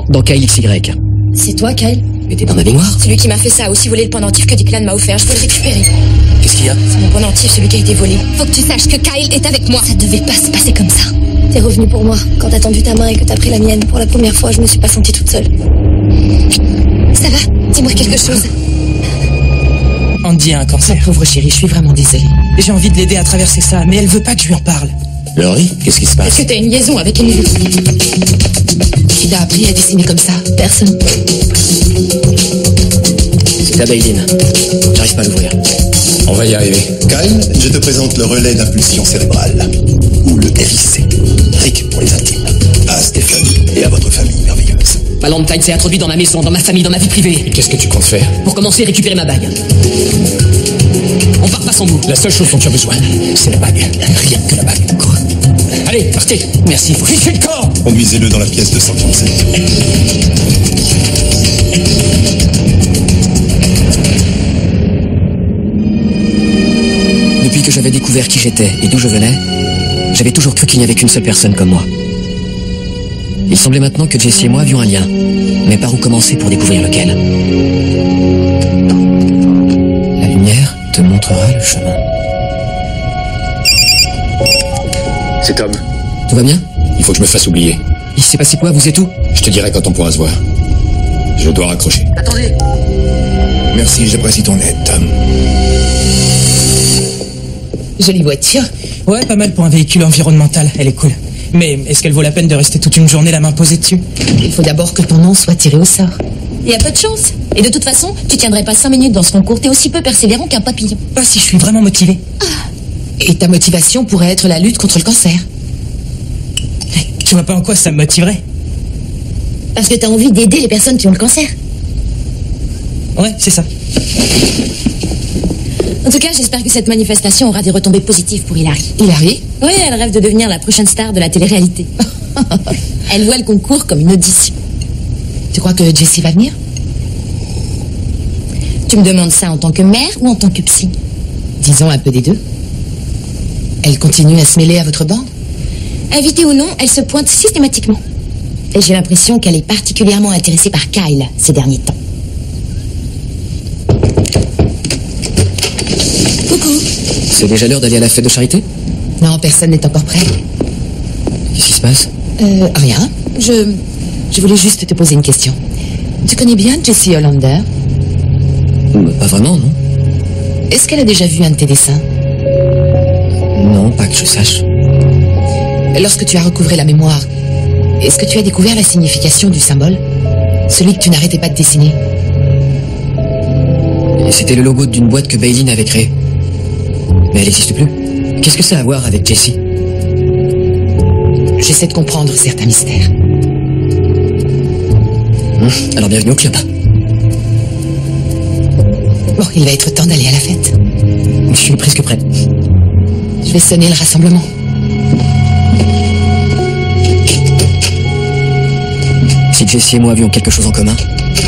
dans Kyle XY. C'est toi, Kyle? Mais t'es dans ma mémoire. C'est lui qui m'a fait ça, a aussi volé le pendentif que Declan m'a offert. Je veux le récupérer. Qu'est-ce qu'il y a? C'est mon pendentif, celui qui a été volé. Faut que tu saches que Kyle est avec moi. Ça devait pas se passer comme ça. T'es revenu pour moi. Quand t'as tendu ta main et que t'as pris la mienne, pour la première fois, je me suis pas sentie toute seule. Ça va? Dis-moi quelque chose. Andy a un cancer. Ma pauvre chérie, je suis vraiment désolée. J'ai envie de l'aider à traverser ça, mais elle veut pas que je lui en parle. Laurie, qu'est-ce qui se passe? Est-ce que t'as une liaison avec Emily? Qui t'a appris à dessiner comme ça? Personne. C'est la Baylin. J'arrive pas à l'ouvrir. On va y arriver. Kyle, je te présente le relais d'impulsion cérébrale, ou le RIC. RIC pour les intimes. À Stéphane et à votre famille merveilleuse. Valentine s'est introduit dans ma maison, dans ma famille, dans ma vie privée. Et qu'est-ce que tu comptes faire? Pour commencer, récupérer ma bague. On part pas sans vous. La seule chose dont tu as besoin, c'est la bague. Rien que la bague. Quoi? Allez, partez. Merci. Fichez le camp. Conduisez-le dans la pièce 237. Depuis que j'avais découvert qui j'étais et d'où je venais, j'avais toujours cru qu'il n'y avait qu'une seule personne comme moi. Il semblait maintenant que Jessie et moi avions un lien, mais par où commencer pour découvrir lequel? La lumière te montrera le chemin. C'est Tom. Tout va bien? Il faut que je me fasse oublier. Il s'est passé quoi, vous et tout? Je te dirai quand on pourra se voir. Je dois raccrocher. Attendez! Merci, j'apprécie ton aide, Tom. Jolie voiture. Ouais, pas mal pour un véhicule environnemental, elle est cool. Mais est-ce qu'elle vaut la peine de rester toute une journée la main posée dessus? Il faut d'abord que ton nom soit tiré au sort. Il y a peu de chance. Et de toute façon, tu tiendrais pas 5 minutes dans ce concours. T'es aussi peu persévérant qu'un papillon. Pas si je suis vraiment motivé. Et ta motivation pourrait être la lutte contre le cancer. Tu vois pas en quoi ça me motiverait? Parce que t'as envie d'aider les personnes qui ont le cancer. Ouais, c'est ça. En tout cas, j'espère que cette manifestation aura des retombées positives pour Hilary. Hilary? Oui, elle rêve de devenir la prochaine star de la télé-réalité. Elle voit le concours comme une audition. Tu crois que Jessie va venir? Tu me demandes ça en tant que mère ou en tant que psy? Disons un peu des deux. Elle continue à se mêler à votre bande? Invitée ou non, elle se pointe systématiquement. Et j'ai l'impression qu'elle est particulièrement intéressée par Kyle ces derniers temps. Coucou. C'est déjà l'heure d'aller à la fête de charité? Non, personne n'est encore prêt. Qu'est-ce qui se passe? Rien. Je voulais juste te poser une question. Tu connais bien Jessie Hollander? Pas vraiment, non. Est-ce qu'elle a déjà vu un de tes dessins? Non, pas que je sache. Lorsque tu as recouvré la mémoire, est-ce que tu as découvert la signification du symbole? Celui que tu n'arrêtais pas de dessiner. C'était le logo d'une boîte que Baylin avait créée. Mais elle n'existe plus. Qu'est-ce que ça a à voir avec Jessie? J'essaie de comprendre certains mystères. Alors bienvenue au club. Bon, il va être temps d'aller à la fête. Je suis presque prêt. Je vais sonner le rassemblement. Si Jessie et moi avions quelque chose en commun,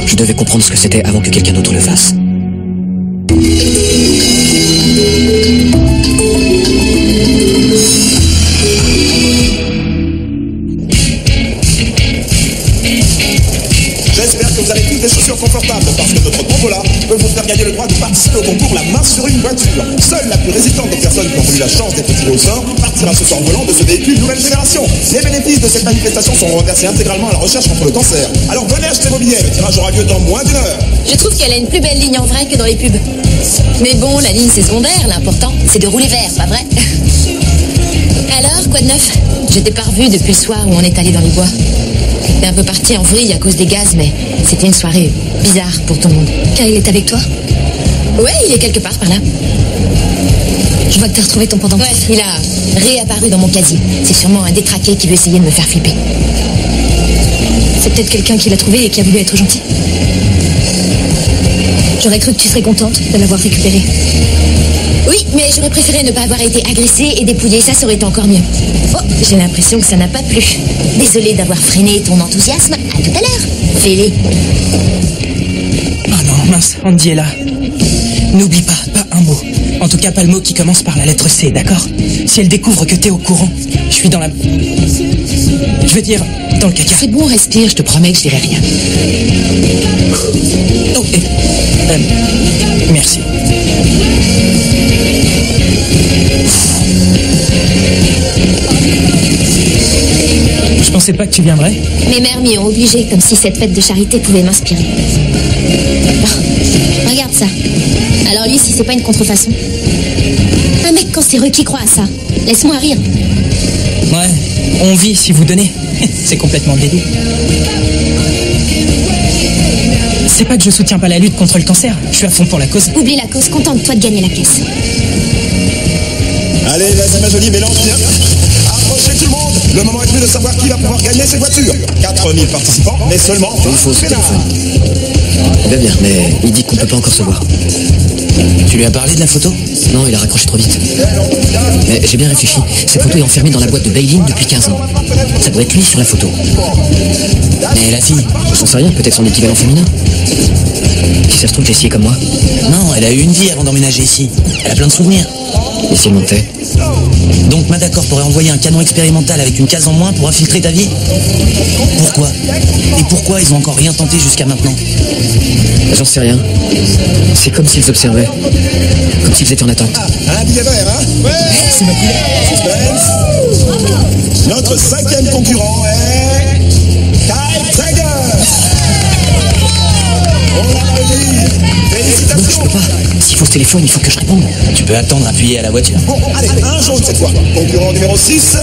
je devais comprendre ce que c'était avant que quelqu'un d'autre le fasse. J'espère que vous avez tous des chaussures confortables parce que notre tombola peut vous faire gagner le droit de participer au concours La main sur une voiture. Seule la plus résistante des personnes qui ont eu la chance d'être tirées au sort partira ce soir volant de ce véhicule nouvelle génération. Les bénéfices de cette manifestation sont reversés intégralement à la recherche contre le cancer. Alors venez acheter vos billets, le tirage aura lieu dans moins d'1 heure. Je trouve qu'elle a une plus belle ligne en vrai que dans les pubs. Mais bon, la ligne c'est secondaire, l'important c'est de rouler vert, pas vrai? Alors, quoi de neuf? Je t'ai pas revu depuis le soir où on est allé dans les bois. T'es un peu parti en vrille à cause des gaz, mais c'était une soirée bizarre pour tout le monde. Kyle est avec toi? Ouais, il est quelque part par là. Je vois que t'as retrouvé ton pendentif. Ouais, il a réapparu dans mon casier. C'est sûrement un détraqué qui veut essayer de me faire flipper. C'est peut-être quelqu'un qui l'a trouvé et qui a voulu être gentil. J'aurais cru que tu serais contente de l'avoir récupéré. Oui, mais j'aurais préféré ne pas avoir été agressée et dépouillée, ça aurait été encore mieux. Oh, j'ai l'impression que ça n'a pas plu. Désolée d'avoir freiné ton enthousiasme. À tout à l'heure. Fais-les. Oh non, mince, Andy est là. N'oublie pas un mot. En tout cas, pas le mot qui commence par la lettre C, d'accord? Si elle découvre que t'es au courant, je suis dans la... Je veux dire, dans le caca. C'est bon, respire, je te promets que je dirai rien. Oh, merci. Je pensais pas que tu viendrais. Mes mères m'y ont obligée, comme si cette fête de charité pouvait m'inspirer. Oh, regarde ça. Alors lui, si c'est pas une contrefaçon. Un mec cancéreux qui croit à ça. Laisse-moi rire. Ouais, on vit si vous donnez. C'est complètement débile. C'est pas que je soutiens pas la lutte contre le cancer. Je suis à fond pour la cause. Oublie la cause, contente-toi de gagner la caisse. Allez, vas-y ma jolie, mélange bien. Approchez tout le monde. Le moment est venu de savoir qui va pouvoir gagner cette voiture. 4000 participants, mais seulement Il faut ce téléphone. Il va bien, mais il dit qu'on peut pas encore se voir. Tu lui as parlé de la photo? Non, il a raccroché trop vite. Mais j'ai bien réfléchi. Cette photo est enfermée dans la boîte de Bailin depuis 15 ans. Ça doit être lui sur la photo. Mais la fille? J'en sais rien, peut-être son équivalent féminin. Si ça se trouve, Jessie est comme moi. Non, elle a eu une vie avant d'emménager ici. Elle a plein de souvenirs. Et s'il montait? Donc Madacor pourrait envoyer un canon expérimental avec une case en moins pour infiltrer ta vie? Pourquoi? Et pourquoi ils ont encore rien tenté jusqu'à maintenant? J'en sais rien. C'est comme s'ils observaient. Comme s'ils étaient en attente. Un billet vert, hein? Ouais, c'est ma Suspense. Notre 5e concurrent est... Kyle Traeger. On l'a réuni. Non, je Félicitations. peux pas. S'il faut ce téléphone, il faut que je réponde. Tu peux attendre appuyé à la voiture. Bon, allez, un jaune cette fois. Concurrent numéro 6,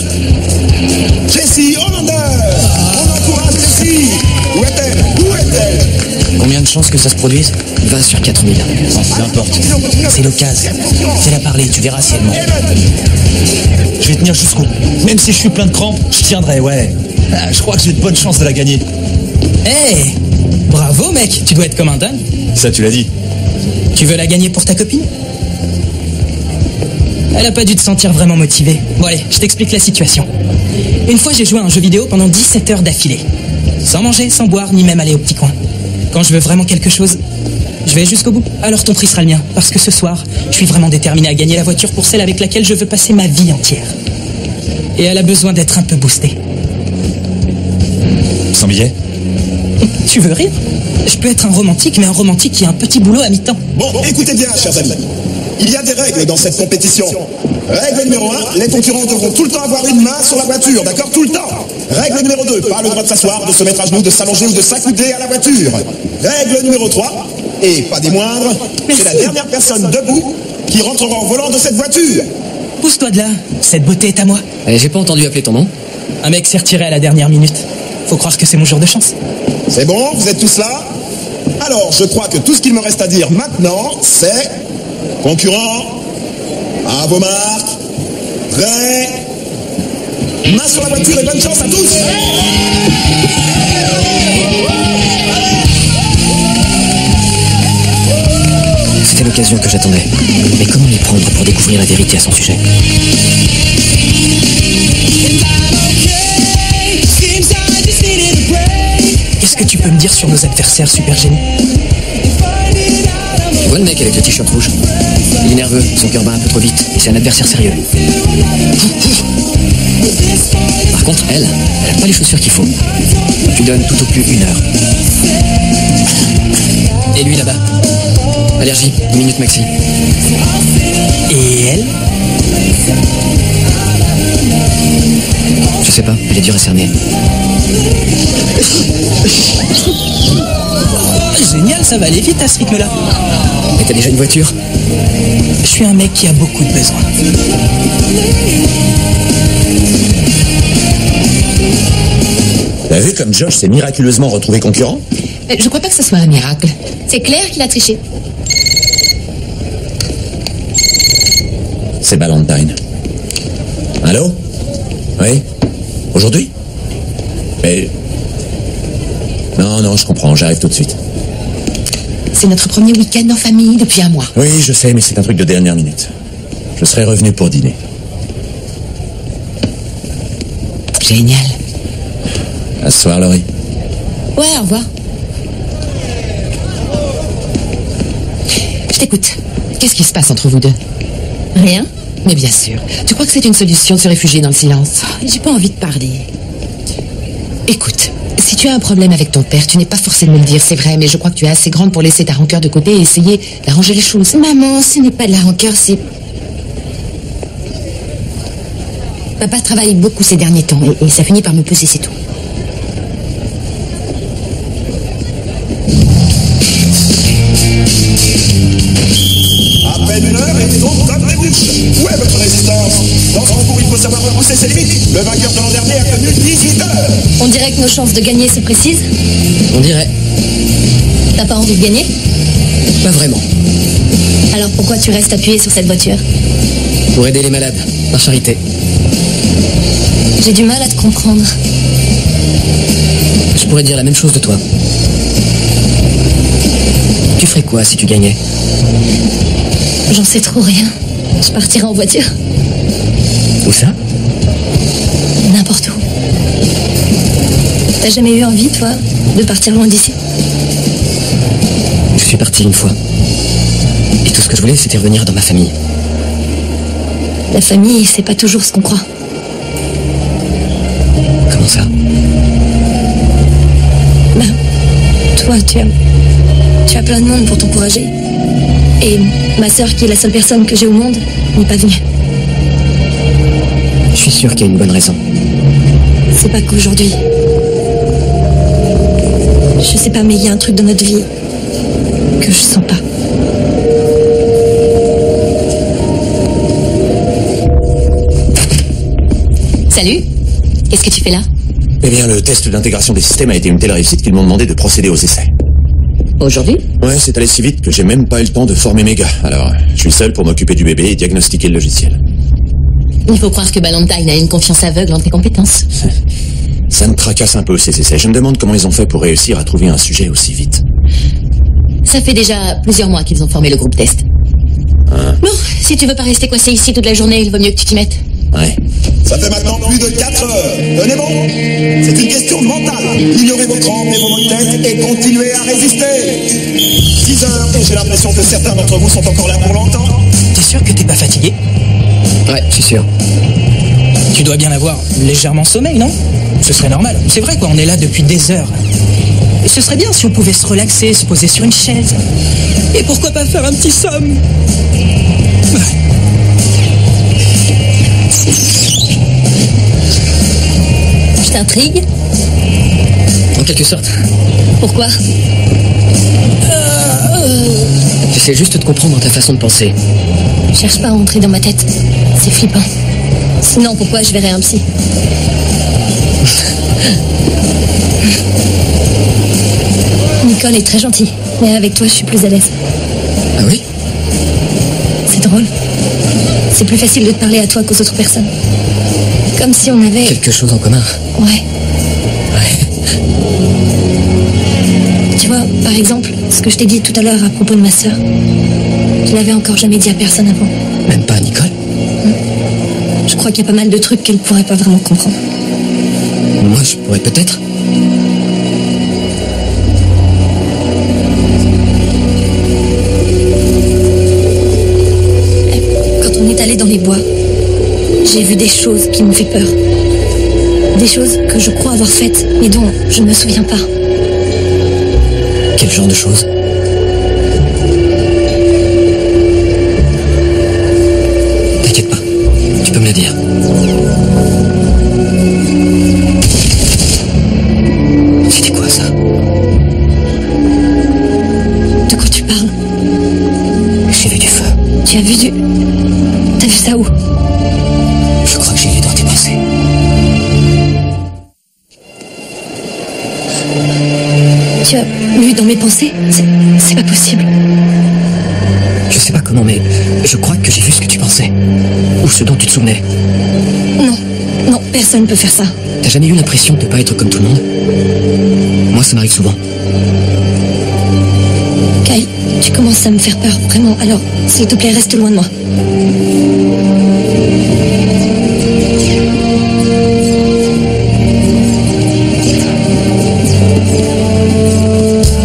Jessie Hollander. On encourage Jessie. Où est-elle? Où est-elle? Combien de chances que ça se produise? 20 sur 4000. Non, n'importe. C'est l'occasion. Fais-la parler, tu verras si elle ment. Je vais tenir jusqu'au bout. Même si je suis plein de crampes, je tiendrai, ouais. Ah, je crois que j'ai de bonnes chances de la gagner. Hey, bravo mec, tu dois être comme un dingue. Ça, tu l'as dit. Tu veux la gagner pour ta copine? Elle a pas dû te sentir vraiment motivée. Bon allez, je t'explique la situation. Une fois j'ai joué à un jeu vidéo pendant 17 heures d'affilée. Sans manger, sans boire, ni même aller au petit coin. Quand je veux vraiment quelque chose, je vais jusqu'au bout. Alors ton prix sera le mien. Parce que ce soir, je suis vraiment déterminé à gagner la voiture pour celle avec laquelle je veux passer ma vie entière. Et elle a besoin d'être un peu boostée. Sans billet? Tu veux rire? Je peux être un romantique, mais un romantique qui a un petit boulot à mi-temps. Bon, écoutez bien, chers amis. Il y a des règles dans cette compétition. Règle numéro 1, les concurrents devront tout le temps avoir une main sur la voiture, d'accord? Tout le temps. Règle numéro 2, pas le droit de s'asseoir, de se mettre à genoux, de s'allonger ou de s'accouder à la voiture. Règle numéro 3, et pas des moindres, c'est la dernière personne debout qui rentrera en volant de cette voiture. Pousse-toi de là, cette beauté est à moi. J'ai pas entendu appeler ton nom. Un mec s'est retiré à la dernière minute. Faut croire que c'est mon jour de chance. C'est bon, vous êtes tous là? Alors, je crois que tout ce qu'il me reste à dire maintenant, c'est... Concurrents, à vos marques, prêts, main sur la voiture et bonne chance à tous! C'était l'occasion que j'attendais. Mais comment m'y prendre pour découvrir la vérité à son sujet? Qu'est-ce que tu peux me dire sur nos adversaires super génies? Tu vois le mec avec le t-shirt rouge? Il est nerveux, son cœur bat un peu trop vite, et c'est un adversaire sérieux. Par contre, elle a pas les chaussures qu'il faut. Tu donnes tout au plus 1 heure. Et lui là-bas? Allergie, 10 minutes maxi. Et elle? Je sais pas, elle est dure à cerner. Génial, ça va aller vite à ce rythme-là. Et t'as déjà une voiture? Je suis un mec qui a beaucoup de besoins. T'as vu comme Josh s'est miraculeusement retrouvé concurrent? Je crois pas que ce soit un miracle. C'est clair qu'il a triché. C'est Valentine. Allô? Oui? Aujourd'hui? Mais... Non, je comprends, j'arrive tout de suite. C'est notre premier week-end en famille depuis 1 mois. Oui, je sais, mais c'est un truc de dernière minute. Je serai revenu pour dîner. Génial. À ce soir, Laurie. Ouais, au revoir. Je t'écoute. Qu'est-ce qui se passe entre vous deux? Rien. Mais bien sûr. Tu crois que c'est une solution de se réfugier dans le silence? J'ai pas envie de parler. Écoute, si tu as un problème avec ton père, tu n'es pas forcé de me le dire, c'est vrai, mais je crois que tu es assez grande pour laisser ta rancœur de côté et essayer d'arranger les choses. Maman, ce n'est pas de la rancœur, c'est... Papa travaille beaucoup ces derniers temps et ça finit par me peser, c'est tout. À peine une heure et donc comme des bouches. Où est votre résistance? Dans ce concours, il faut savoir repousser ses limites. Le vainqueur de l'an dernier a tenu 18 heures. On dirait que nos chances de gagner se précisent. On dirait. T'as pas envie de gagner? Pas vraiment. Alors pourquoi tu restes appuyé sur cette voiture? Pour aider les malades, par charité. J'ai du mal à te comprendre. Je pourrais dire la même chose de toi. Tu ferais quoi si tu gagnais? J'en sais trop rien. Je partirai en voiture. Où ça? N'importe où. T'as jamais eu envie, toi, de partir loin d'ici? Je suis parti une fois. Et tout ce que je voulais, c'était revenir dans ma famille. La famille, c'est pas toujours ce qu'on croit. Comment ça? Ben, toi, tu as plein de monde pour t'encourager. Et ma sœur, qui est la seule personne que j'ai au monde, n'est pas venue. Je suis sûr qu'il y a une bonne raison. C'est pas qu'aujourd'hui. Je sais pas, mais il y a un truc dans notre vie que je sens pas. Salut. Qu'est-ce que tu fais là? Eh bien, le test d'intégration des systèmes a été une telle réussite qu'ils m'ont demandé de procéder aux essais. Aujourd'hui? Ouais, c'est allé si vite que j'ai même pas eu le temps de former mes gars. Alors, je suis seul pour m'occuper du bébé et diagnostiquer le logiciel. Il faut croire que Ballantyne a une confiance aveugle en tes compétences. Ça me tracasse un peu ces essais. Je me demande comment ils ont fait pour réussir à trouver un sujet aussi vite. Ça fait déjà plusieurs mois qu'ils ont formé le groupe test. Hein? Bon, si tu veux pas rester coincé ici toute la journée, il vaut mieux que tu t'y mettes. Ouais. Ça fait maintenant plus de 4 heures. Tenez bon. C'est une question mentale. Ignorez vos crampes et vos maux de tête et continuez à résister. 6 heures et j'ai l'impression que certains d'entre vous sont encore là pour longtemps. T'es sûr que t'es pas fatigué? Ouais, je suis sûr. Tu dois bien avoir légèrement sommeil, non? Ce serait normal. C'est vrai quoi, on est là depuis des heures. Et ce serait bien si on pouvait se relaxer, se poser sur une chaise. Et pourquoi pas faire un petit somme? Je t'intrigue? En quelque sorte. Pourquoi? J'essaie juste de comprendre ta façon de penser. Cherche pas à entrer dans ma tête. C'est flippant. Sinon, pourquoi je verrais un psy? Nicole est très gentille, mais avec toi, je suis plus à l'aise. Ah oui? C'est drôle. C'est plus facile de te parler à toi qu'aux autres personnes. Comme si on avait... Quelque chose en commun. Ouais. Ouais. Tu vois, par exemple, ce que je t'ai dit tout à l'heure à propos de ma sœur, je l'avais encore jamais dit à personne avant. Même pas à Nicole? Je crois qu'il y a pas mal de trucs qu'elle pourrait pas vraiment comprendre. Moi, je pourrais peut-être. Quand on est allé dans les bois, j'ai vu des choses qui m'ont fait peur. Des choses que je crois avoir faites, mais dont je ne me souviens pas. Quel genre de choses? T'inquiète pas, tu peux me le dire. C'était quoi ça? De quoi tu parles? J'ai vu du feu. Tu as vu du... T'as vu ça où? Je crois que j'ai vu dans tes pensées. Tu as vu dans mes pensées? C'est pas possible. Je sais pas comment, mais je crois que j'ai vu ce que tu pensais. Ou ce dont tu te souvenais. Non, personne peut faire ça. T'as jamais eu l'impression de pas être comme tout le monde? Moi, ça m'arrive souvent. Kyle, tu commences à me faire peur, vraiment. Alors, s'il te plaît, reste loin de moi.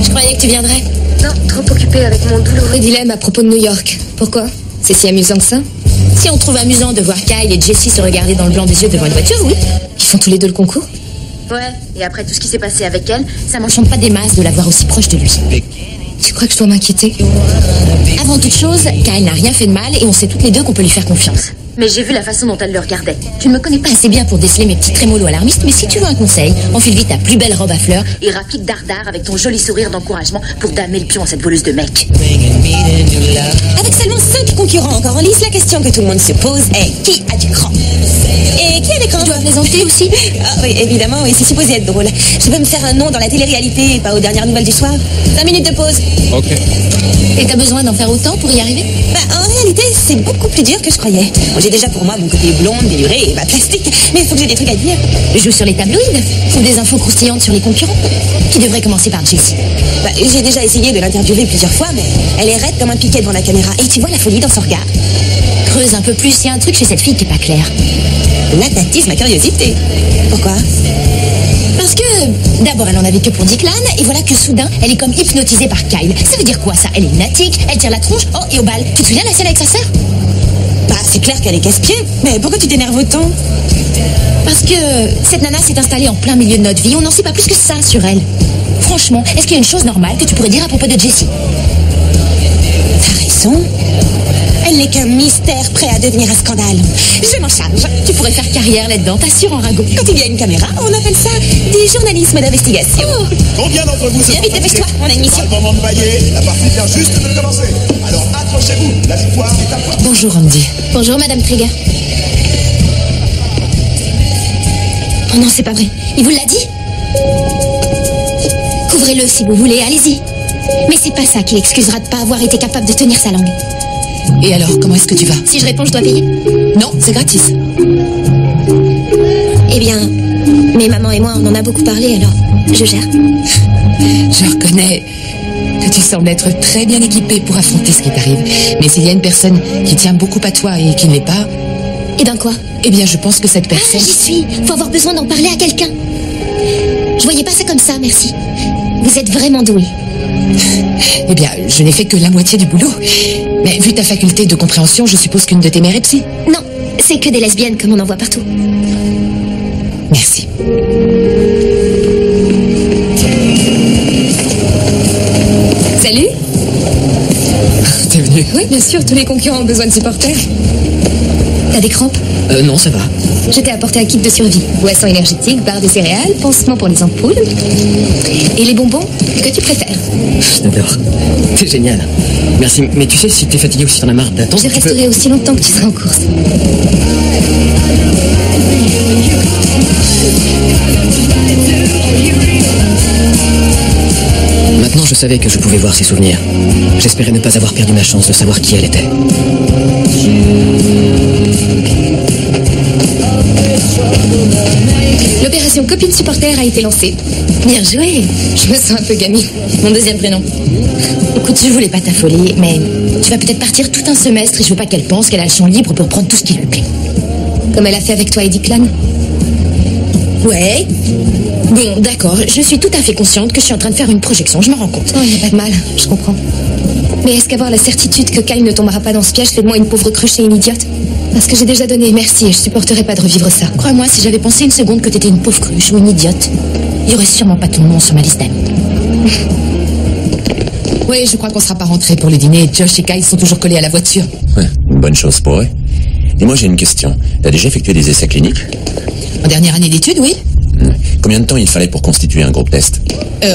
Je croyais que tu viendrais. Non, trop occupée avec mon douloureux Dilemme à propos de New York. Pourquoi? C'est si amusant que ça? Si on trouve amusant de voir Kyle et Jessie se regarder dans le blanc des yeux devant une voiture, oui. Ils font tous les deux le concours. Ouais, et après tout ce qui s'est passé avec elle, ça m'enchante pas des masses de la voir aussi proche de lui. Tu crois que je dois m'inquiéter? Avant toute chose, Kyle n'a rien fait de mal et on sait toutes les deux qu'on peut lui faire confiance. Mais j'ai vu la façon dont elle le regardait. Tu ne me connais pas assez bien pour déceler mes petits trémolos alarmistes, mais si tu veux un conseil, enfile vite ta plus belle robe à fleurs et rapplique dardard avec ton joli sourire d'encouragement pour damer le pion à cette voleuse de mec. Avec seulement 5 concurrents encore en lice, la question que tout le monde se pose est qui a du cran? Et qui a des crans? Tu dois plaisanter aussi? Ah oui, évidemment, oui, c'est supposé être drôle. Je veux me faire un nom dans la télé-réalité et pas aux dernières nouvelles du soir. 5 minutes de pause. Ok. Et t'as besoin d'en faire autant pour y arriver? En réalité, c'est beaucoup plus dur que je croyais. Bon, j'ai déjà pour moi mon côté blonde, déluré et plastique, mais il faut que j'ai des trucs à dire. Je joue sur les tabloïds ou des infos croustillantes sur les concurrents? Qui devrait commencer par Jessie? J'ai déjà essayé de l'interviewer plusieurs fois, mais elle est raide comme un piquet devant la caméra. Et tu vois la folie dans son regard. Creuse un peu plus, il y a un truc chez cette fille qui est pas clair. Là, t'attises ma curiosité. Pourquoi? Parce que, d'abord, elle en avait que pour Declan, et voilà que soudain, elle est comme hypnotisée par Kyle. Ça veut dire quoi, ça? Elle est lunatique, elle tire la tronche, oh, et au bal. Tu te souviens de la scène avec sa sœur? C'est clair qu'elle est casse-pied, mais pourquoi tu t'énerves autant? Parce que cette nana s'est installée en plein milieu de notre vie, on n'en sait pas plus que ça sur elle. Franchement, est-ce qu'il y a une chose normale que tu pourrais dire à propos de Jessie? T'as raison. Elle n'est qu'un mystère prêt à devenir un scandale. Je m'en charge. Tu pourrais faire carrière là-dedans, t'assures en ragot. Quand il y a une caméra, on appelle ça du journalisme d'investigation. Combien d'entre vous se Viens vite, dépêche-toi, on a une mission. Pas le moment de bailler, la partie vient juste de commencer. Alors accrochez-vous, la victoire est à toi. Bonjour Andy. Bonjour Madame Krieger. Oh non, c'est pas vrai. Il vous l'a dit? Couvrez-le si vous voulez, allez-y. Mais c'est pas ça qui l'excusera de pas avoir été capable de tenir sa langue. Et alors, comment est-ce que tu vas? Si je réponds, je dois payer? Non, c'est gratis. Eh bien, mes mamans et moi, on en a beaucoup parlé, alors je gère. Je reconnais que tu sembles être très bien équipée pour affronter ce qui t'arrive. Mais s'il y a une personne qui tient beaucoup à toi et qui ne l'est pas... Et ben quoi? Eh bien, je pense que cette personne... Ah, j'y suis. Faut avoir besoin d'en parler à quelqu'un. Je voyais pas ça comme ça, merci. Vous êtes vraiment doué. Eh bien, je n'ai fait que la moitié du boulot. Mais vu ta faculté de compréhension, je suppose qu'une de tes mères est psy. Non, c'est que des lesbiennes comme on en voit partout. Merci. Salut. T'es venu? Oui, bien sûr, tous les concurrents ont besoin de supporters. T'as des crampes? Non, ça va. Je t'ai apporté un kit de survie. Boisson énergétique, barre de céréales, pansement pour les ampoules. Et les bonbons que tu préfères. J'adore. C'est génial. Merci. Mais tu sais, si t'es fatigué ou si t'en as marre d'attendre... Je resterai aussi longtemps que tu seras en course. Maintenant, je savais que je pouvais voir ses souvenirs. J'espérais ne pas avoir perdu ma chance de savoir qui elle était. L'opération Copine Supporter a été lancée. Bien joué. Je me sens un peu gamine. Mon deuxième prénom. Écoute, je voulais pas t'affoler, mais tu vas peut-être partir tout un semestre et je veux pas qu'elle pense qu'elle a le champ libre pour prendre tout ce qui lui plaît. Comme elle a fait avec toi et Declan. Ouais. Bon, d'accord, je suis tout à fait consciente que je suis en train de faire une projection, je m'en rends compte. Oh, il n'y a pas de mal, je comprends. Mais est-ce qu'avoir la certitude que Kyle ne tombera pas dans ce piège fait de moi une pauvre cruche et une idiote? Parce que j'ai déjà donné merci et je supporterai pas de revivre ça. Crois-moi, si j'avais pensé une seconde que t'étais une pauvre cruche ou une idiote, il y aurait sûrement pas ton nom sur ma liste d'amis. Oui, je crois qu'on sera pas rentrés pour le dîner. Josh et Kyle sont toujours collés à la voiture. Ouais, une bonne chose pour eux. Et moi, j'ai une question. T'as déjà effectué des essais cliniques? En dernière année d'études, oui. Combien de temps il fallait pour constituer un groupe test?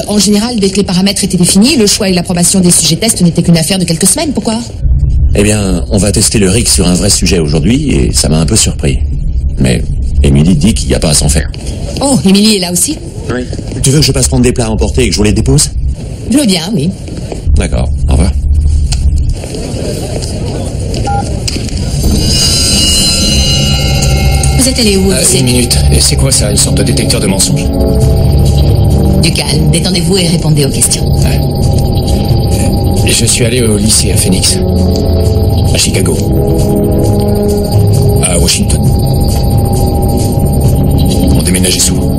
En général, dès que les paramètres étaient définis, le choix et l'approbation des sujets tests n'était qu'une affaire de quelques semaines. Pourquoi? Eh bien, on va tester le RIC sur un vrai sujet aujourd'hui et ça m'a un peu surpris. Mais Émilie dit qu'il n'y a pas à s'en faire. Oh, Émilie est là aussi? Oui. Tu veux que je passe prendre des plats à emporter et que je vous les dépose? Je veux bien, oui. D'accord, au revoir. Vous êtes allé où? Une minute. Et c'est quoi ça, une sorte de détecteur de mensonges? Du calme, détendez-vous et répondez aux questions. Ouais. Je suis allé au lycée à Phoenix. À Chicago. À Washington. On déménageait souvent.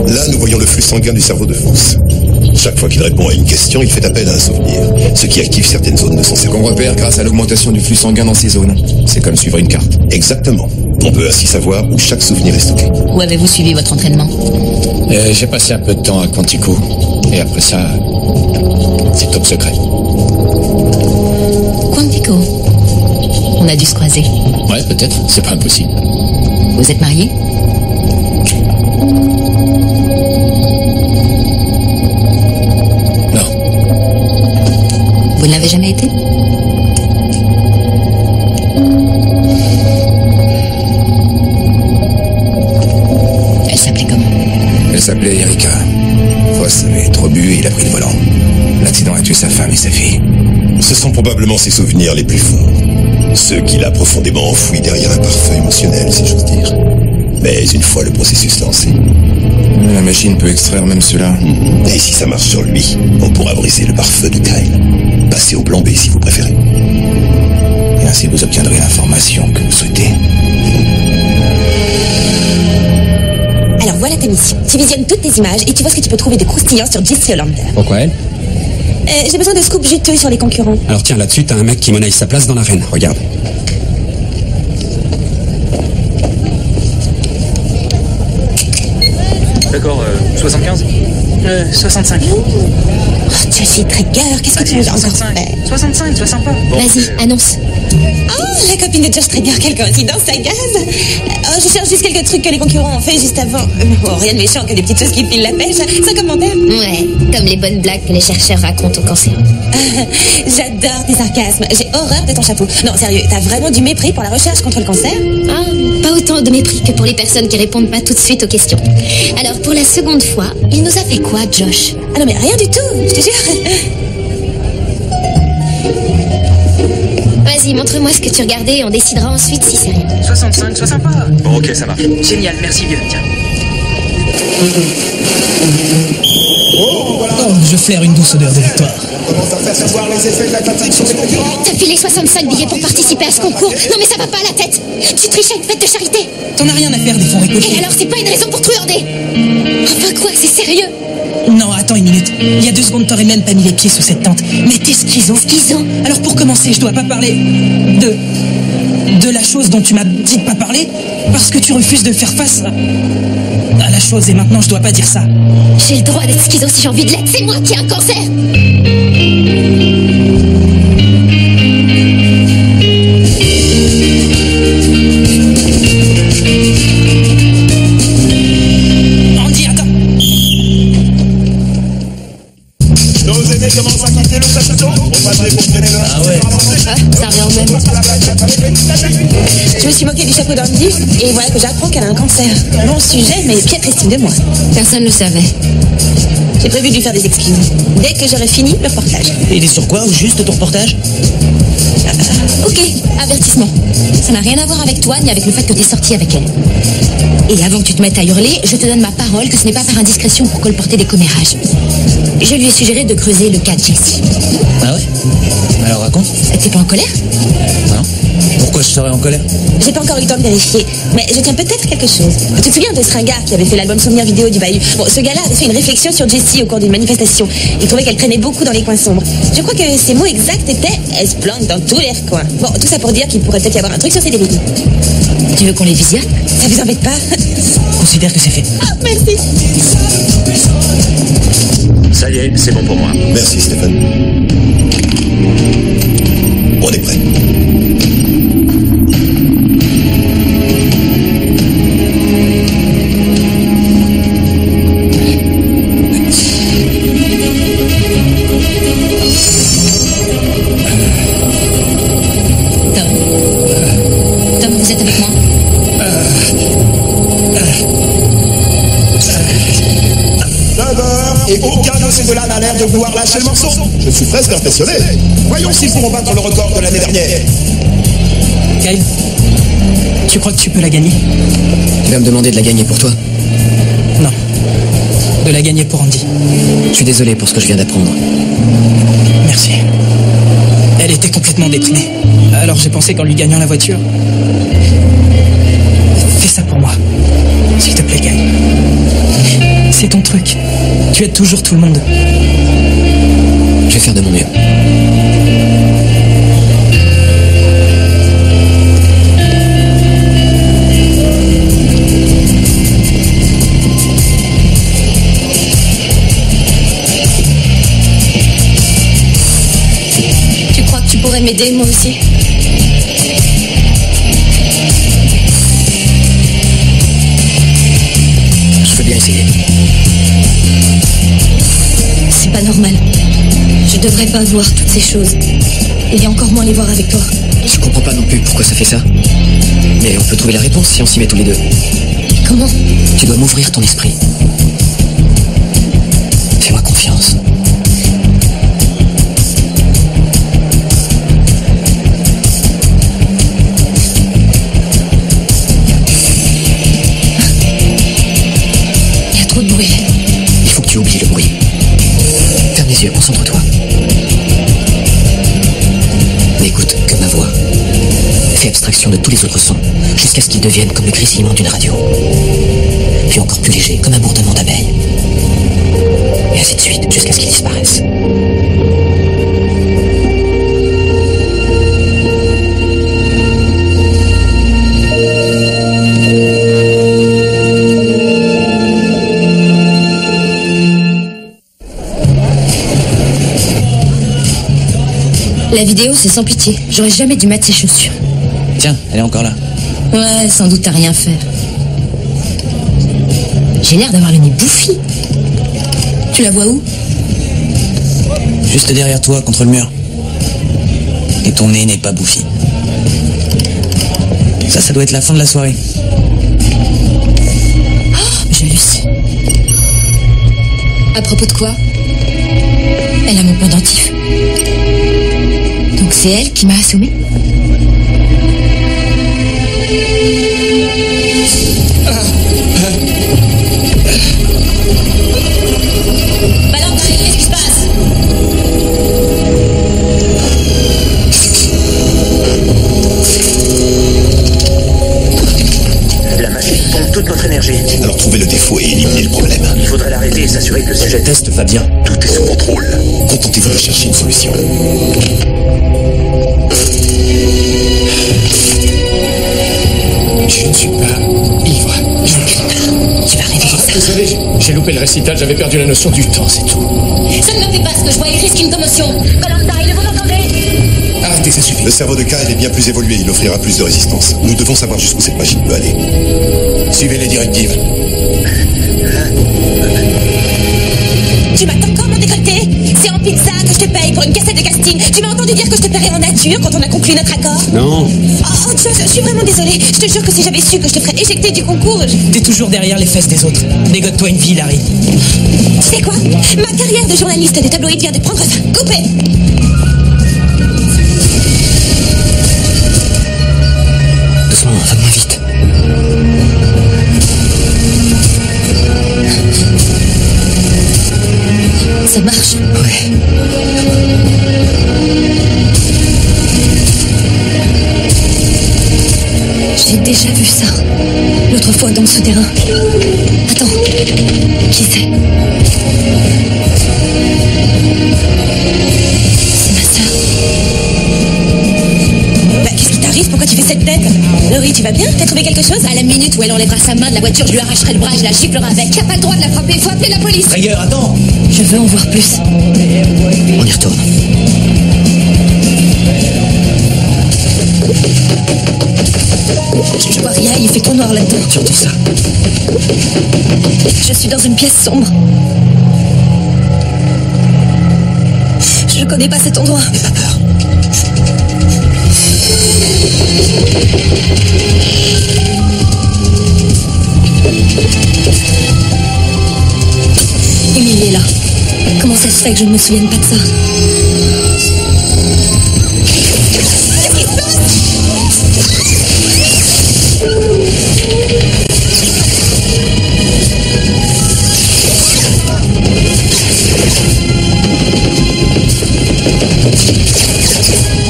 Là, nous voyons le flux sanguin du cerveau de Fuchs. Chaque fois qu'il répond à une question, il fait appel à un souvenir, ce qui active certaines zones de son cerveau. Qu'on repère grâce à l'augmentation du flux sanguin dans ces zones. C'est comme suivre une carte. Exactement. On peut ainsi savoir où chaque souvenir est stocké. Où avez-vous suivi votre entraînement? J'ai passé un peu de temps à Quantico. Et après ça, c'est top secret. Quantico. On a dû se croiser. Ouais, peut-être. C'est pas impossible. Vous êtes mariés? Non. Vous ne l'avez jamais été? Elle s'appelait comment? Elle s'appelait Erika. Foss avait trop bu et il a pris le volant. L'accident a tué sa femme et sa fille. Ce sont probablement ses souvenirs les plus forts. Ceux qu'il a profondément enfouis derrière un pare-feu émotionnel, si j'ose dire. Mais une fois le processus lancé... La machine peut extraire même cela. Et si ça marche sur lui, on pourra briser le pare-feu de Kyle. Passer au plan B si vous préférez. Et ainsi vous obtiendrez l'information que vous souhaitez. Alors voilà ta mission. Tu visionnes toutes tes images et tu vois ce que tu peux trouver de croustillant sur Jesse Hollander. Pourquoi elle? J'ai besoin de scoops juteux sur les concurrents. Alors tiens, là-dessus, t'as un mec qui monnaie sa place dans l'arène. Regarde. D'accord, 75 65. Oh, Jesse Traeger, qu'est-ce que tu nous as encore fait? 65, sois sympa. Vas-y, annonce. Oh, la copine de Josh Traeger, quelle coïncidence, ça gaz. Oh, je cherche juste quelques trucs que les concurrents ont fait juste avant. Oh, rien de méchant que des petites choses qui filent la pêche, sans commentaire. Ouais, comme les bonnes blagues que les chercheurs racontent au cancer. J'adore tes sarcasmes. J'ai horreur de ton chapeau. Non, sérieux, t'as vraiment du mépris pour la recherche contre le cancer? Ah, pas autant de mépris que pour les personnes qui répondent pas tout de suite aux questions. Alors, pour la seconde fois, il nous a fait quoi, Josh? Ah non, mais rien du tout, je te jure. Vas-y, montre-moi ce que tu regardais et on décidera ensuite si c'est rien. 65, sois sympa. Bon, ok, ça marche. Génial, merci vieux, tiens. Oh, je flaire une douce odeur de victoire. T'as filé 65 billets pour participer à ce concours. Non mais ça va pas à la tête. Tu triches à une fête de charité. T'en as rien à faire des fonds récoltés. Et alors c'est pas une raison pour truander. Enfin quoi, c'est sérieux? Non, attends une minute. Il y a 2 secondes, t'aurais même pas mis les pieds sous cette tente. Mais t'es schizo. Schizo? Alors pour commencer, je dois pas parler de la chose dont tu m'as dit de pas parler parce que tu refuses de faire face à la chose et maintenant je dois pas dire ça. J'ai le droit d'être schizo si j'ai envie de l'être. C'est moi qui ai un cancer. Andy, attends. Nos aînés commencent à quitter le château. On va pour traîner le... Ah ouais. Ça revient au même. Je me suis moquée du chapeau d'Andy et voilà que j'apprends qu'elle a un cancer. Bon sujet, mais piètre estime de moi. Personne ne le savait. J'ai prévu de lui faire des excuses dès que j'aurai fini le reportage. Et il est sur quoi, au juste, ton reportage? Ok, avertissement. Ça n'a rien à voir avec toi ni avec le fait que t'es sorti avec elle. Et avant que tu te mettes à hurler, je te donne ma parole que ce n'est pas par indiscrétion pour colporter des commérages. Je lui ai suggéré de creuser le cas de Jesse. Ah ouais? Alors raconte. T'es pas en colère? Non. Pourquoi je serais en colère? J'ai pas encore eu le temps de vérifier, mais je tiens peut-être quelque chose. Tu te souviens de ce ringard qui avait fait l'album Souvenir vidéo du Bahut? Bon, ce gars-là avait fait une réflexion sur Jessie au cours d'une manifestation. Il trouvait qu'elle traînait beaucoup dans les coins sombres. Je crois que ses mots exacts étaient « Elle se planque dans tous les recoins ». Bon, tout ça pour dire qu'il pourrait peut-être y avoir un truc sur ses DVD. Tu veux qu'on les visionne? Ça vous embête pas? Considère que c'est fait. Ah, merci. Ça y est, c'est bon pour moi. Merci Stéphane. On est prêt. Tom, vous êtes avec moi? Et aucun de ces deux-là n'a l'air de vouloir lâcher le morceau. Je suis presque impressionné. Voyons s'ils pourront battre le record de l'année dernière. Kyle, tu crois que tu peux la gagner? Tu vas me demander de la gagner pour toi? Non. De la gagner pour Andy. Je suis désolé pour ce que je viens d'apprendre. Merci. Elle était complètement déprimée. Alors j'ai pensé qu'en lui gagnant la voiture... Fais ça pour moi. S'il te plaît, Kyle. C'est ton truc. Tu aides toujours tout le monde. Je vais faire de mon mieux. pourrais m'aider, moi aussi. Je veux bien essayer. C'est pas normal. Je devrais pas voir toutes ces choses. Et encore moins les voir avec toi. Je comprends pas non plus pourquoi ça fait ça. Mais on peut trouver la réponse si on s'y met tous les deux. Comment? Tu dois m'ouvrir ton esprit. Fais-moi confiance. Il y a trop de bruit. Il faut que tu oublies le bruit. Ferme les yeux, concentre-toi. N'écoute que ma voix. Fais abstraction de tous les autres sons, jusqu'à ce qu'ils deviennent comme le grésillement d'une radio. Puis encore plus léger, comme un bourdonnement d'abeilles. Et ainsi de suite, jusqu'à ce qu'ils disparaissent. La vidéo, c'est sans pitié. J'aurais jamais dû mettre ces chaussures. Tiens, elle est encore là. Ouais, sans doute à rien faire. J'ai l'air d'avoir le nez bouffi. Tu la vois où? Juste derrière toi, contre le mur. Et ton nez n'est pas bouffi. Ça doit être la fin de la soirée. Oh, j'hallucine. À propos de quoi? Elle a mon pendentif. Donc c'est elle qui m'a assommé? Valentine, qu'est-ce qui se passe? La machine pompe toute notre énergie. Alors trouvez le défaut et éliminez le problème. Il faudrait l'arrêter et s'assurer que le sujet Test va bien. Tout est sous contrôle. Contentez-vous de chercher une solution. Je ne suis pas ivre. Tu vas révéler ça. Désolé, j'ai loupé le récital, j'avais perdu la notion du temps, c'est tout. Ça ne me fait pas ce que je vois, il risque une commotion. Valentine, vous m'entendez? Arrêtez, ça suffit. Le cerveau de Kyle est bien plus évolué, il offrira plus de résistance. Nous devons savoir jusqu'où cette machine peut aller. Suivez les directives. Tu m'as encore mon décolleté? C'est en pizza que je te paye pour une cassette de casting. Tu m'as entendu dire que je te paierais en nature quand on a conclu notre accord? Non. Oh, je suis vraiment désolée. Je te jure que si j'avais su que je te ferais éjecter du concours, T'es toujours derrière les fesses des autres. Dégote-toi une vie, Larry. Tu sais quoi? Ma carrière de journaliste des tabloïds vient de prendre fin. Coupé! Doucement, va moins vite. Ça marche. Ouais. J'ai déjà vu ça. L'autre fois dans le souterrain. Attends. Qui c'est? C'est ma sœur. Bah, qu'est-ce qui t'arrive? Pourquoi tu fais cette tête? Laurie, tu vas bien? T'as trouvé quelque chose? À la minute où elle enlèvera sa main de la voiture, je lui arracherai le bras et je la giflerai avec. T'as pas le droit de la frapper, il faut appeler la police. Rigueur, attends. Je veux en voir plus. On y retourne. Je vois rien, il fait trop noir là-dedans. Surtout ça. Je suis dans une pièce sombre. Je connais pas cet endroit. N'aie pas peur. Émilie est là. Comment ça se fait que je ne me souvienne pas de ça?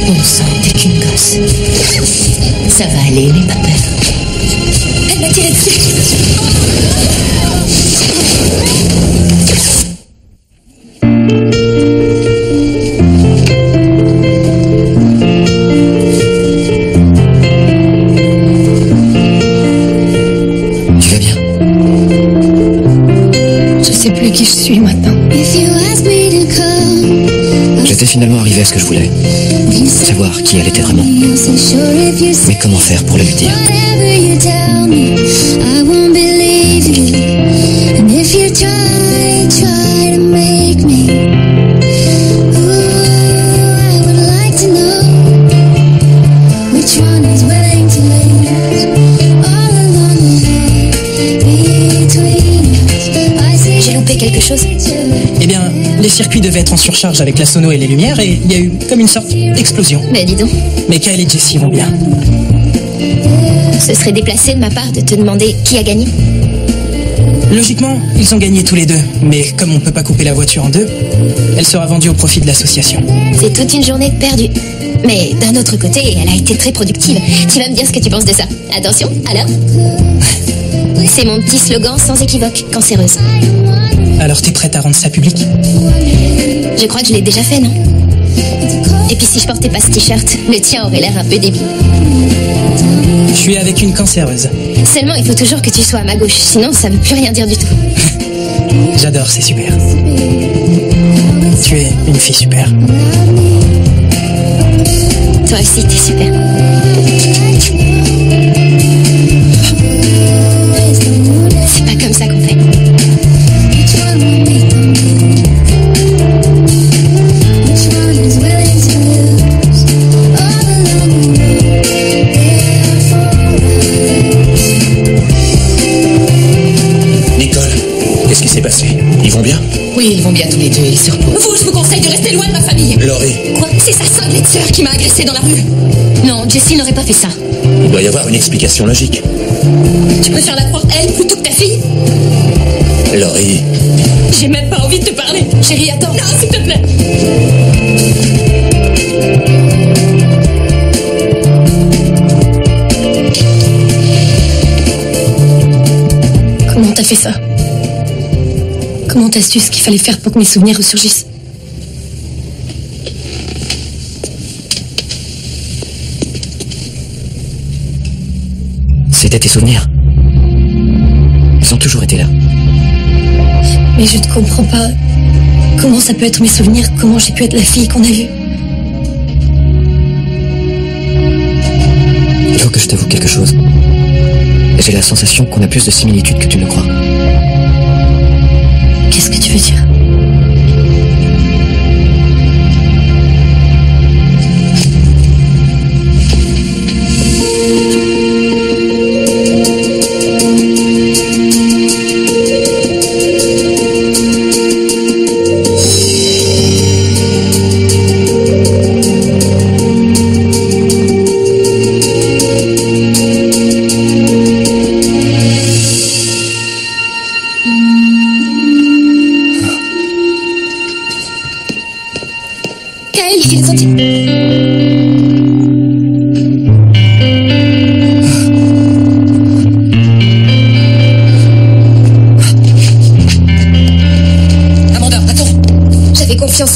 Bon sang, t'es qu'une gosse. Ça va aller, n'aie pas peur. Elle m'a tiré dessus. Tu vas bien? Je sais plus qui je suis maintenant. Je J'étais finalement arrivé à ce que je voulais. Savoir qui elle était vraiment. Mais comment faire pour le lui dire? J'ai loupé quelque chose? Eh bien, les circuits devaient être en surcharge avec la sono et les lumières et il y a eu comme une sorte d'explosion. Mais dis donc. Mais Kyle et Jessie vont bien. Ce serait déplacé de ma part de te demander qui a gagné. Logiquement, ils ont gagné tous les deux, mais comme on peut pas couper la voiture en deux, elle sera vendue au profit de l'association. C'est toute une journée perdue. Mais d'un autre côté, elle a été très productive. Tu vas me dire ce que tu penses de ça. Attention, alors? C'est mon petit slogan sans équivoque, cancéreuse. Alors t'es prête à rendre ça public? Je crois que je l'ai déjà fait, non? Et puis si je portais pas ce t-shirt, le tien aurait l'air un peu débile. Je suis avec une cancéreuse. Seulement, il faut toujours que tu sois à ma gauche, sinon ça veut plus rien dire du tout. J'adore, c'est super. Tu es une fille super. Toi aussi, t'es super. C'est pas comme ça qu'on fait. Nicole, qu'est-ce qui s'est passé? Ils vont bien? Oui, ils vont bien tous les deux, ils se reposent. Vous, je vous conseille de rester loin de ma famille. Laurie, Quoi? C'est sa cinglée de sœur qui m'a agressée dans la rue. Non, Jessie n'aurait pas fait ça. il doit y avoir une explication logique. Tu préfères la croire elle plutôt que ta fille? Laurie, J'ai même pas envie de te parler. Chérie, attends. Non, s'il te plaît. Comment t'as fait ça? Comment t'as su ce qu'il fallait faire pour que mes souvenirs ressurgissent? C'était tes souvenirs. Ils ont toujours été là. Mais je ne comprends pas. Comment ça peut être mes souvenirs? Comment j'ai pu être la fille qu'on a vue? Il faut que je t'avoue quelque chose. J'ai la sensation qu'on a plus de similitudes que tu ne crois. Qu'est-ce que tu veux dire?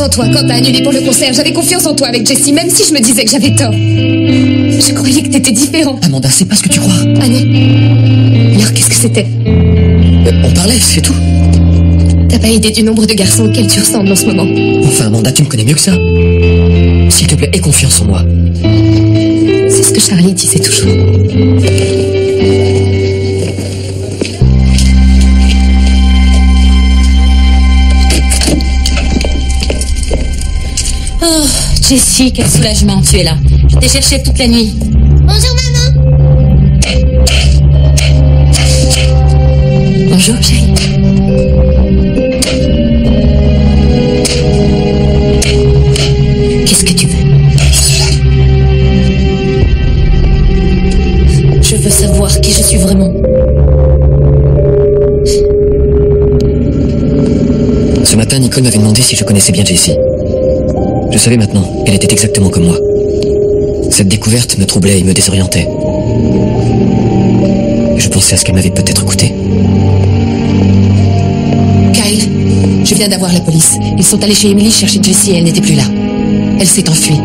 En toi quand t'as annulé pour le concert. J'avais confiance en toi avec Jessie, même si je me disais que j'avais tort. Je croyais que t'étais différent. Amanda, c'est pas ce que tu crois. Ah non? Alors qu'est-ce que c'était? On parlait, c'est tout. T'as pas idée du nombre de garçons auxquels tu ressembles en ce moment. Enfin, Amanda, tu me connais mieux que ça. S'il te plaît, aie confiance en moi. C'est ce que Charlie disait toujours. Oh, Jessie, quel soulagement, tu es là. Je t'ai cherché toute la nuit. Bonjour, maman. Bonjour, chérie. Qu'est-ce que tu veux? Je veux savoir qui je suis vraiment. Ce matin, Nicole m'avait demandé si je connaissais bien Jessie. Je savais maintenant qu'elle était exactement comme moi. Cette découverte me troublait et me désorientait. Je pensais à ce qu'elle m'avait peut-être coûté. Kyle, je viens d'avoir la police. Ils sont allés chez Emily chercher Jessie et elle n'était plus là. Elle s'est enfuie.